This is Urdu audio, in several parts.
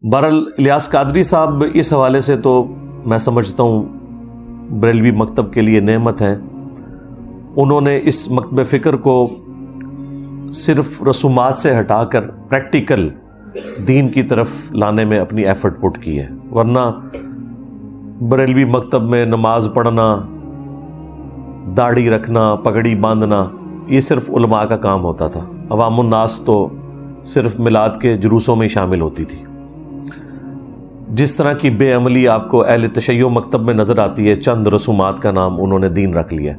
بہرحال الیاس قادری صاحب اس حوالے سے تو میں سمجھتا ہوں بریلوی مکتب کے لیے نعمت ہے. انہوں نے اس مکتب فکر کو صرف رسومات سے ہٹا کر پریکٹیکل دین کی طرف لانے میں اپنی ایفرٹ پٹ کی ہے. ورنہ بریلوی مکتب میں نماز پڑھنا، داڑھی رکھنا، پگڑی باندھنا یہ صرف علماء کا کام ہوتا تھا. عوام الناس تو صرف میلاد کے جلوسوں میں شامل ہوتی تھی. جس طرح کی بے عملی آپ کو اہل تشیع مکتب میں نظر آتی ہے، چند رسومات کا نام انہوں نے دین رکھ لیا.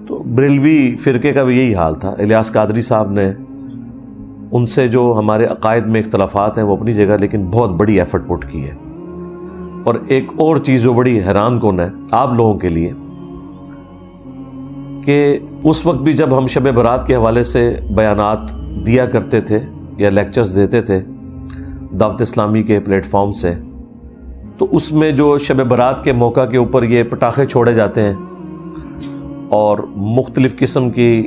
تو بریلوی فرقے کا بھی یہی حال تھا. الیاس قادری صاحب نے ان سے جو ہمارے عقائد میں اختلافات ہیں وہ اپنی جگہ، لیکن بہت بڑی ایفرٹ پٹ کی ہے. اور ایک اور چیز جو بڑی حیران کن ہے آپ لوگوں کے لیے کہ اس وقت بھی جب ہم شب برات کے حوالے سے بیانات دیا کرتے تھے یا لیکچرز دیتے تھے دعوت اسلامی کے پلیٹ فارم سے، تو اس میں جو شب برات کے موقع کے اوپر یہ پٹاخے چھوڑے جاتے ہیں اور مختلف قسم کی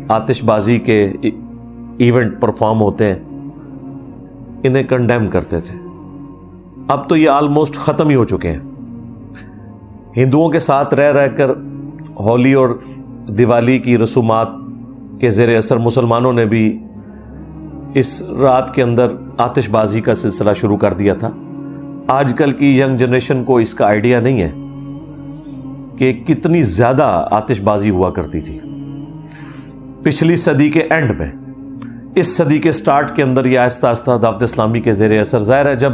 آتش بازی کے ایونٹ پرفارم ہوتے ہیں، انہیں کنڈیم کرتے تھے. اب تو یہ آلموسٹ ختم ہی ہو چکے ہیں. ہندوؤں کے ساتھ رہ کر ہولی اور دیوالی کی رسومات کے زیر اثر مسلمانوں نے بھی اس رات کے اندر آتش بازی کا سلسلہ شروع کر دیا تھا. آج کل کی ینگ جنریشن کو اس کا آئیڈیا نہیں ہے کہ کتنی زیادہ آتش بازی ہوا کرتی تھی پچھلی صدی کے اینڈ میں. اس صدی کے سٹارٹ کے اندر یہ آہستہ آہستہ دعوت اسلامی کے زیر اثر، ظاہر ہے جب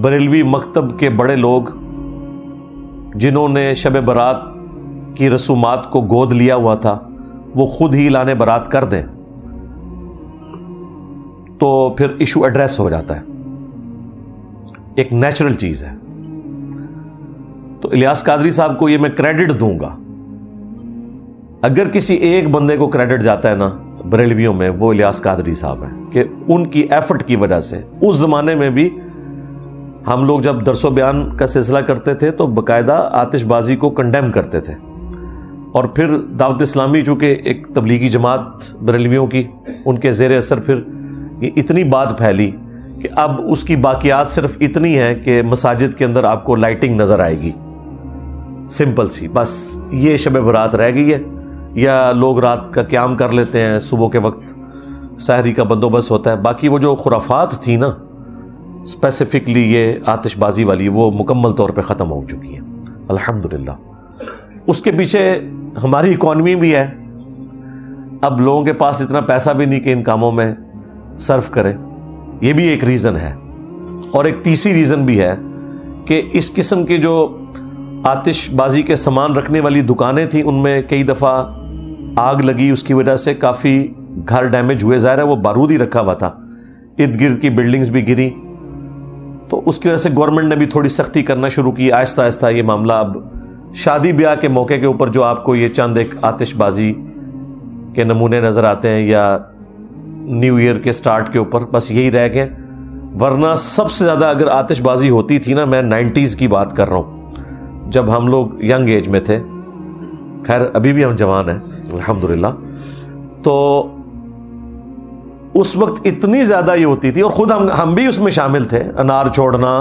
بریلوی مکتب کے بڑے لوگ جنہوں نے شب برات کی رسومات کو گود لیا ہوا تھا وہ خود ہی اعلان برات کر دیں تو پھر ایشو ایڈریس ہو جاتا ہے. ایک نیچرل چیز ہے. تو الیاس قادری صاحب کو یہ میں کریڈٹ دوں گا. اگر کسی ایک بندے کو کریڈٹ جاتا ہے نا بریلویوں میں، وہ الیاس قادری صاحب ہیں کہ ان کی ایفرٹ کی وجہ سے اس زمانے میں بھی ہم لوگ جب درس و بیان کا سلسلہ کرتے تھے تو باقاعدہ آتش بازی کو کنڈیم کرتے تھے. اور پھر دعوت اسلامی چونکہ ایک تبلیغی جماعت بریلویوں کی، ان کے زیر اثر پھر یہ اتنی بات پھیلی کہ اب اس کی باقیات صرف اتنی ہے کہ مساجد کے اندر آپ کو لائٹنگ نظر آئے گی، سمپل سی، بس یہ شب برات رہ گئی ہے. یا لوگ رات کا قیام کر لیتے ہیں، صبح کے وقت سحری کا بندوبست ہوتا ہے. باقی وہ جو خرافات تھی نا اسپیسیفکلی یہ آتش بازی والی، وہ مکمل طور پہ ختم ہو چکی ہیں الحمدللہ. اس کے پیچھے ہماری اکانومی بھی ہے. اب لوگوں کے پاس اتنا پیسہ بھی نہیں کہ ان کاموں میں صرف کریں، یہ بھی ایک ریزن ہے. اور ایک تیسری ریزن بھی ہے کہ اس قسم کے جو آتش بازی کے سامان رکھنے والی دکانیں تھیں ان میں کئی دفعہ آگ لگی، اس کی وجہ سے کافی گھر ڈیمیج ہوئے. ظاہر ہے وہ بارود ہی رکھا ہوا تھا، ارد گرد کی بلڈنگز بھی گری، تو اس کی وجہ سے گورنمنٹ نے بھی تھوڑی سختی کرنا شروع کی. آہستہ آہستہ یہ معاملہ اب شادی بیاہ کے موقع کے اوپر جو آپ کو یہ چند ایک آتش بازی کے نمونے نظر آتے ہیں یا نیو ایئر کے سٹارٹ کے اوپر، بس یہی رہ گئے. ورنہ سب سے زیادہ اگر آتش بازی ہوتی تھی نا، میں 90s کی بات کر رہا ہوں جب ہم لوگ ینگ ایج میں تھے، خیر ابھی بھی ہم جوان ہیں الحمدللہ، تو اس وقت اتنی زیادہ یہ ہوتی تھی. اور خود ہم بھی اس میں شامل تھے. انار چھوڑنا،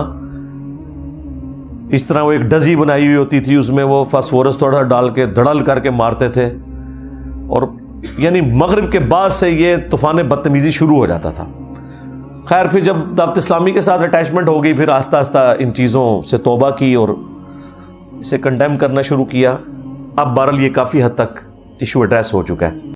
اس طرح وہ ایک ڈزی بنائی ہوئی ہوتی تھی، اس میں وہ فاسفورس تھوڑا ڈال کے دھڑل کر کے مارتے تھے. اور یعنی مغرب کے بعد سے یہ طوفان بدتمیزی شروع ہو جاتا تھا. خیر پھر جب دعوت اسلامی کے ساتھ اٹیچمنٹ ہو گئی، پھر آہستہ آہستہ ان چیزوں سے توبہ کی اور اسے کنڈیم کرنا شروع کیا. اب بہرحال یہ کافی حد تک ایشو ایڈریس ہو چکا ہے.